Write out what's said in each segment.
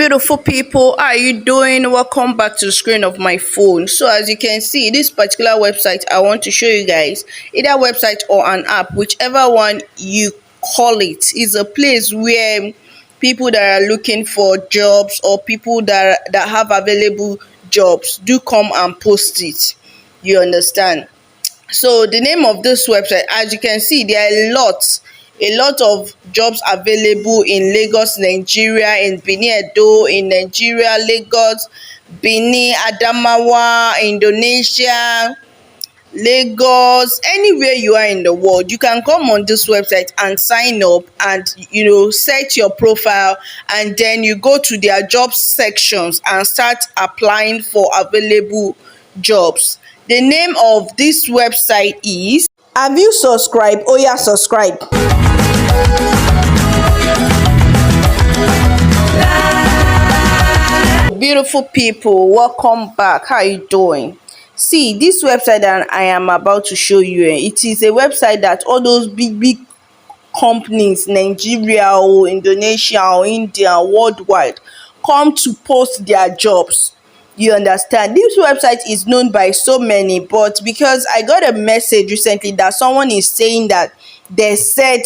Beautiful people, how are you doing? Welcome back to the screen of my phone. So as you can see, this particular website I want to show you guys, either website or an app, whichever one you call it, is a place where people that are looking for jobs or people that have available jobs do come and post it. You understand? So the name of this website, as you can see, there are a lot of jobs available in Lagos, Nigeria, in Benin Edo, in Nigeria, Lagos, Benin, Adamawa, Indonesia, Lagos, anywhere you are in the world. You can come on this website and sign up and set your profile, and then you go to their job sections and start applying for available jobs. The name of this website is, have you subscribed? Oh yeah, subscribe. Beautiful people, welcome back. How are you doing? See, this website that I am about to show you, it is a website that all those big companies, Nigeria or Indonesia or India, worldwide, come to post their jobs. You understand? This website is known by so many, but because I got a message recently that someone is saying that they said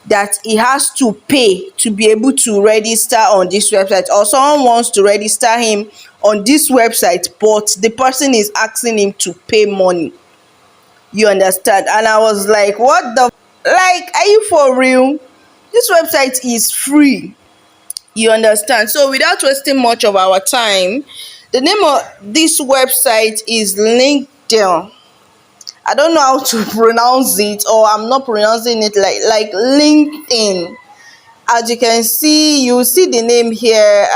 that he has to pay to be able to register on this website, or someone wants to register him on this website, but the person is asking him to pay money. You understand? And I was like, what the like, are you for real? This website is free. You understand? So without wasting much of our time, the name of this website is LinkedIn. I don't know how to pronounce it, or I'm not pronouncing it like LinkedIn. As you can see, you see the name here,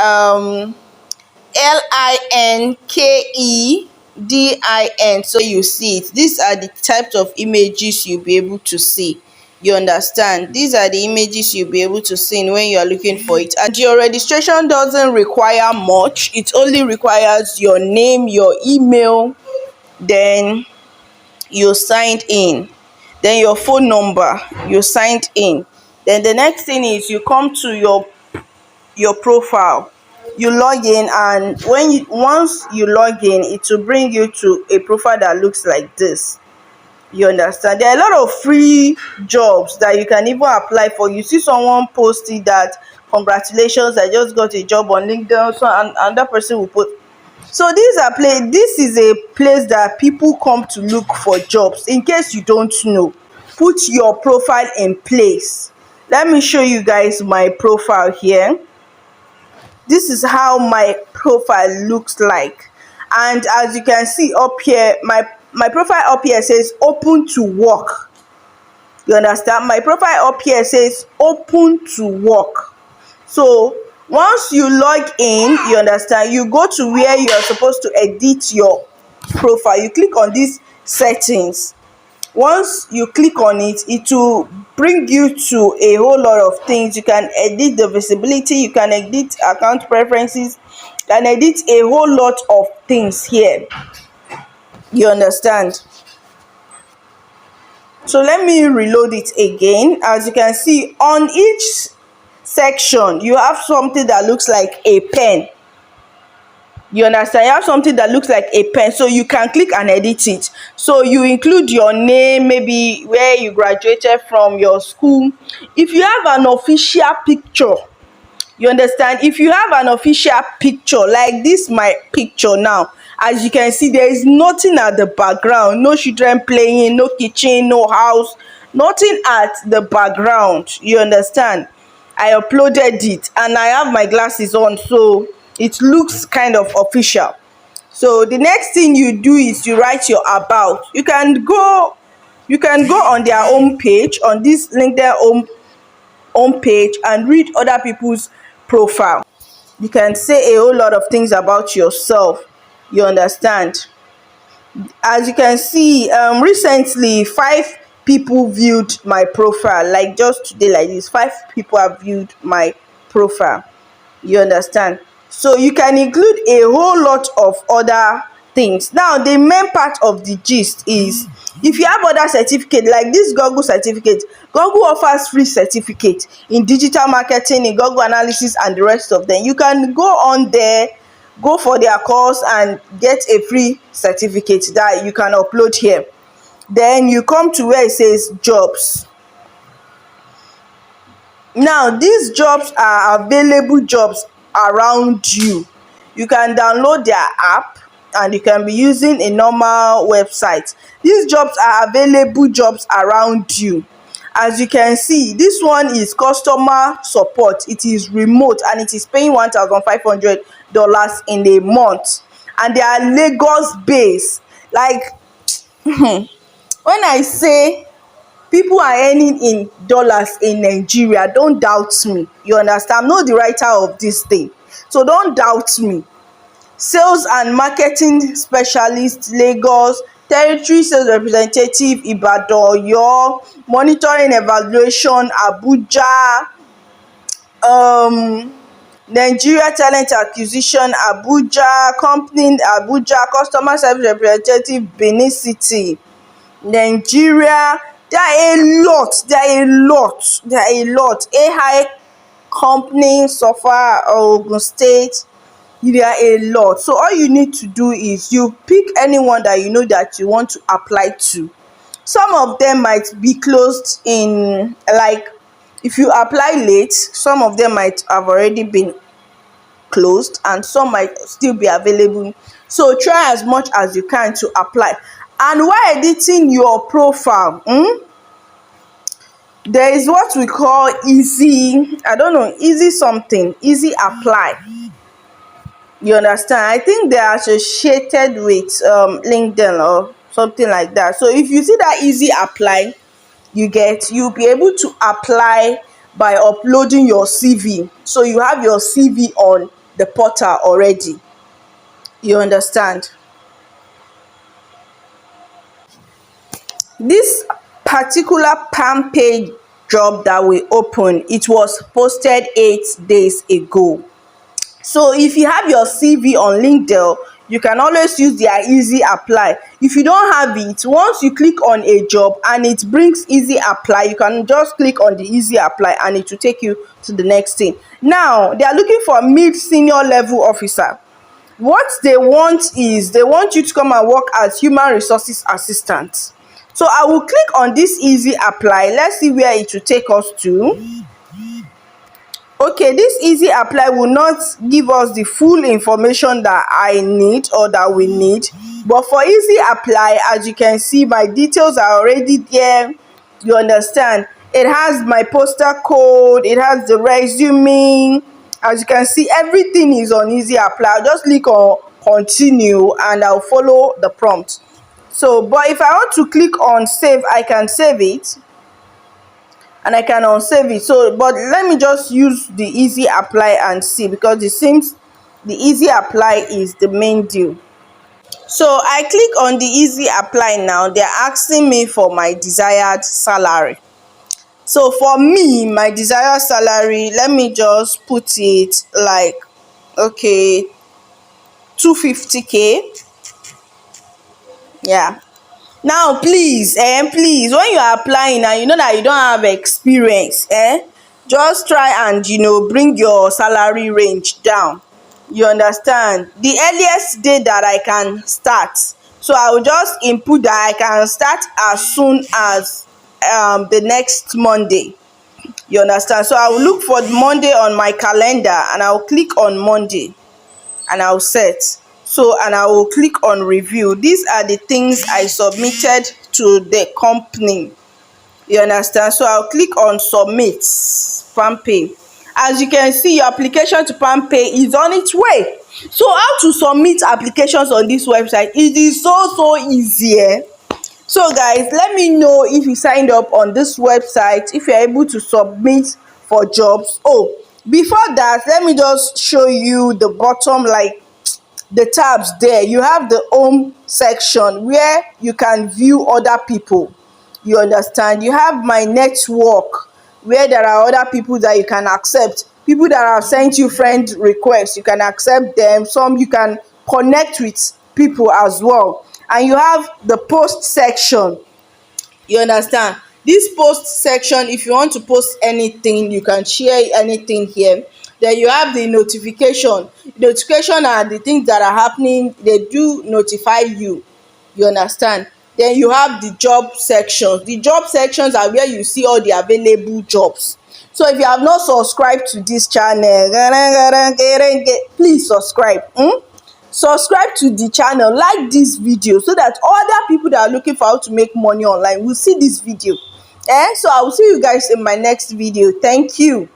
LinkedIn. So you see it. These are the types of images you'll be able to see. You understand? These are the images you'll be able to see when you are looking for it. And your registration doesn't require much. It only requires your name, your email, then you signed in, then your phone number, you signed in. Then the next thing is you come to your profile, you log in, and once you log in, it will bring you to a profile that looks like this. You understand? There are a lot of free jobs that you can even apply for. You see someone posting that, congratulations, I just got a job on LinkedIn, so and that person will put. So this is a place that people come to look for jobs. In case you don't know, put your profile in place. Let me show you guys my profile here. This is how my profile looks like. And as you can see up here, my profile up here says open to work. You understand? My profile up here says open to work. So once you log in, you understand, you go to where you are supposed to edit your profile. You click on these settings. Once you click on it, it will bring you to a whole lot of things. You can edit the visibility, you can edit account preferences, you can edit a whole lot of things here. You understand? So let me reload it again. As you can see, on each section you have something that looks like a pen. You understand? You have something that looks like a pen, so you can click and edit it. So you include your name, maybe where you graduated from, your school. If you have an official picture, you understand, if you have an official picture like this, my picture now, as you can see, there is nothing at the background, no children playing, no kitchen, no house, nothing at the background. You understand? I uploaded it and I have my glasses on, so it looks kind of official. So the next thing you do is you write your about. You can go on their home page, on this LinkedIn home page, and read other people's profile. You can say a whole lot of things about yourself. You understand? As you can see, recently 5 people viewed my profile. Like just today, like this, 5 people have viewed my profile. You understand? So you can include a whole lot of other things. Now the main part of the gist is, if you have other certificate like this Google certificate, Google offers free certificate in digital marketing, in Google analysis and the rest of them. You can go on there, go for their course and get a free certificate that you can upload here. Then you come to where it says jobs. Now these jobs are available jobs around you. You can download their app and you can be using a normal website. These jobs are available jobs around you. As you can see, this one is customer support. It is remote and it is paying $1,500 in a month, and they are Lagos based. Like when I say people are earning in dollars in Nigeria, don't doubt me. You understand? I'm not the writer of this thing, so don't doubt me. Sales and marketing specialist, Lagos. Territory sales representative, Ibadan, Oyo. Monitoring evaluation, Abuja. Nigeria talent acquisition, Abuja. Company, Abuja. Customer service representative, Benin City, Nigeria. There are a lot. AI company, Suffer, Ogun State. There are a lot. So all you need to do is you pick anyone that you know that you want to apply to. Some of them might be closed in, like, if you apply late, some of them might have already been closed and some might still be available. So try as much as you can to apply. And while editing your profile, there is what we call easy, I don't know, easy something, easy apply. You understand? I think they are associated with LinkedIn or something like that. So if you see that easy apply, you'll be able to apply by uploading your CV. So you have your CV on the portal already. You understand? This particular PalmPay job that we opened, it was posted 8 days ago. So if you have your CV on LinkedIn, you can always use their easy apply. If you don't have it, once you click on a job and it brings easy apply, you can just click on the easy apply and it will take you to the next thing. Now they are looking for mid senior level officer. What they want is they want you to come and work as human resources assistant. So I will click on this easy apply. Let's see where it will take us to. Okay, this easy apply will not give us the full information that I need or that we need, but for easy apply, as you can see, my details are already there. You understand? It has my postal code, it has the resume. As you can see, everything is on easy apply. I'll just click on continue and I'll follow the prompt. So but if I want to click on save, I can save it and I can unsave it. So but let me just use the easy apply and see, because it seems the easy apply is the main deal. So I click on the easy apply. Now they're asking me for my desired salary. So for me, my desired salary, let me just put it like, okay, 250k. Yeah. Now please when you are applying and you know that you don't have experience, just try and bring your salary range down. You understand? The earliest day that I can start, so I will just input that I can start as soon as the next Monday. You understand? So I will look for Monday on my calendar and I will click on Monday and I'll set. So and I will click on review. These are the things I submitted to the company. You understand? So I'll click on submit PalmPay. As you can see, your application to PalmPay is on its way. So how to submit applications on this website? It is so easy. So guys, let me know if you signed up on this website, if you're able to submit for jobs. Oh, before that, let me just show you the bottom, like the tabs there. You have the home section where you can view other people. You understand? You have my network where there are other people that you can accept. People that have sent you friend requests, you can accept them. Some you can connect with people as well. And you have the post section. You understand? This post section, if you want to post anything, you can share anything here. Then you have the notification. Notification are the things that are happening, they do notify you. You understand? Then you have the job sections. The job sections are where you see all the available jobs. So if you have not subscribed to this channel, please subscribe. Subscribe to the channel, like this video, so that other people that are looking for how to make money online will see this video. So I will see you guys in my next video. Thank you.